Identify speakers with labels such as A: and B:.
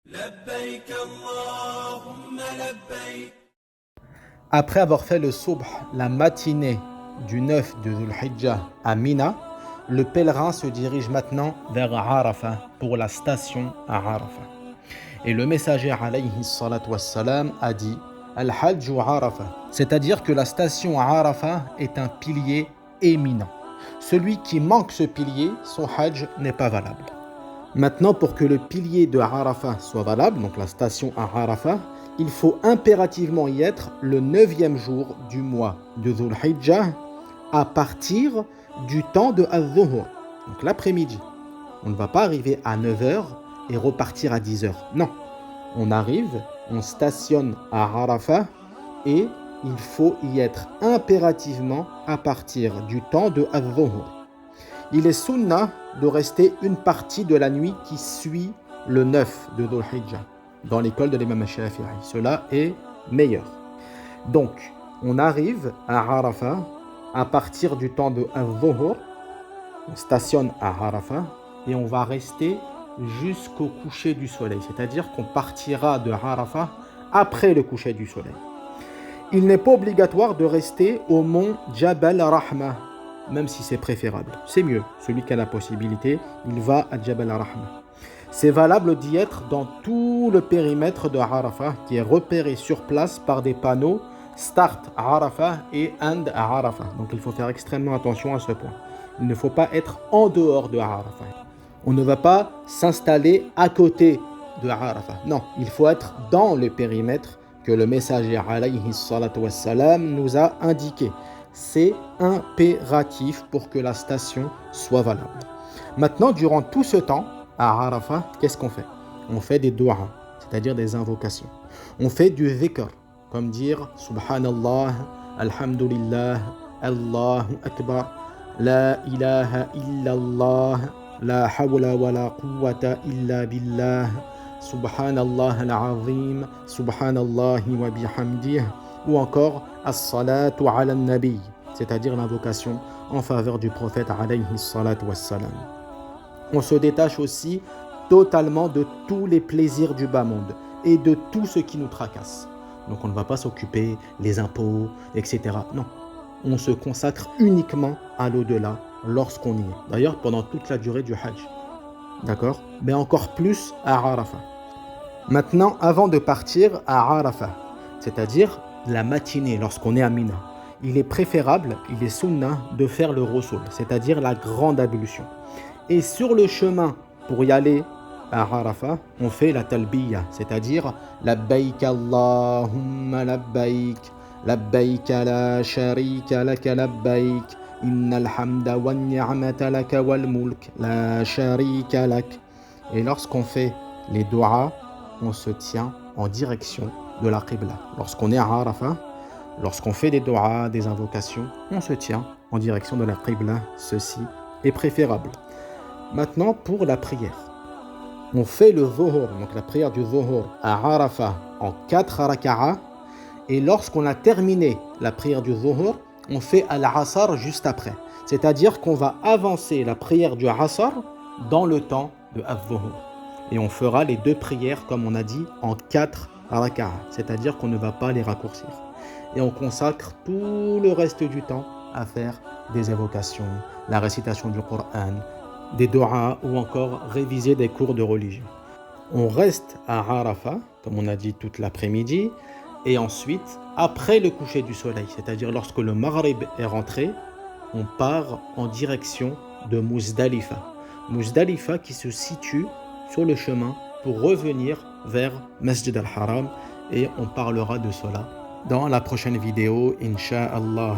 A: لبيك اللهم لبيك.
B: Après avoir fait le subh la matinée du 9 de Dhul Hijjah à Mina, le pèlerin se dirige maintenant vers Arafah pour la station à Arafah. Et le messager alayhi salatu wassalam a dit Al-Hajj ou Arafah, c'est-à-dire que la station à Arafah est un pilier éminent. Celui qui manque ce pilier, son Hajj n'est pas valable. Maintenant, pour que le pilier de Arafah soit valable, donc la station à Arafah, il faut impérativement y être le 9e jour du mois de Dhul Hijjah à partir du temps de Al-Dhuhr, donc l'après-midi. On ne va pas arriver à 9h et repartir à 10h. Non, on arrive, on stationne à Arafah et il faut y être impérativement à partir du temps de Al-Dhuhr. Il est sunnah de rester une partie de la nuit qui suit le 9 de Dhul Hijjah dans l'école de l'imam Shafi'i. Cela est meilleur. Donc, on arrive à Arafah à partir du temps de Al-Dhuhr, on stationne à Arafah et on va rester jusqu'au coucher du soleil, c'est-à-dire qu'on partira de Arafah après le coucher du soleil. Il n'est pas obligatoire de rester au mont Jabal Rahma, même si c'est préférable. C'est mieux. Celui qui a la possibilité, il va à Jabal Rahma. C'est valable d'y être dans tout le périmètre de Arafah, qui est repéré sur place par des panneaux Start à Arafah et End à Arafah. Donc il faut faire extrêmement attention à ce point. Il ne faut pas être en dehors de Arafah. On ne va pas s'installer à côté de Arafah. Non, il faut être dans le périmètre que le messager alayhi salatu wassalam nous a indiqué. C'est impératif pour que la station soit valable. Maintenant, durant tout ce temps, à Arafah, qu'est-ce qu'on fait? On fait des du'a, c'est-à-dire des invocations. On fait du dhikr, comme dire Subhanallah, Alhamdulillah, Allahu Akbar, La ilaha illallah, La hawla wa la quwwata illa billah, Subhanallah al-azim, Subhanallahi wa bihamdih, ou encore As-salatu ala nabi, c'est-à-dire l'invocation en faveur du prophète alayhi salatu wassalam. On se détache aussi totalement de tous les plaisirs du bas monde et de tout ce qui nous tracasse. Donc on ne va pas s'occuper les impôts, etc. Non, on se consacre uniquement à l'au-delà lorsqu'on y est. D'ailleurs, pendant toute la durée du Hajj. D'accord? Mais encore plus à Arafah. Maintenant, avant de partir à Arafah, c'est-à-dire la matinée lorsqu'on est à Mina, il est préférable, il est sunnah de faire le Rosul, c'est-à-dire la grande ablution. Et sur le chemin pour y aller à Arafah, on fait la talbiya, c'est-à-dire labbaik Allahumma labbaik, labbaik la sharika laka labbaik, innal hamda wan ni'mata laka wal mulk la sharika lak. Et lorsqu'on fait les du'a, on se tient en direction de la Qibla. Lorsqu'on est à Arafah, lorsqu'on fait des du'a, des invocations, on se tient en direction de la Qibla. Ceci est préférable. Maintenant, pour la prière. On fait le Dhuhr, donc la prière du Dhuhr, à Arafah en 4 raka'a. Et lorsqu'on a terminé la prière du Dhuhr, on fait Al-Asr juste après. C'est-à-dire qu'on va avancer la prière du Asr dans le temps de Al-Dhuhr. Et on fera les deux prières, comme on a dit, en 4 raka'a. C'est-à-dire qu'on ne va pas les raccourcir. Et on consacre tout le reste du temps à faire des évocations, la récitation du Coran, des du'a ou encore réviser des cours de religion. On reste à Arafah, comme on a dit, toute l'après-midi, et ensuite, après le coucher du soleil, c'est-à-dire lorsque le Maghrib est rentré, on part en direction de Muzdalifa. Muzdalifa qui se situe sur le chemin pour revenir vers Masjid al-Haram, et on parlera de cela dans la prochaine vidéo, Inch'Allah.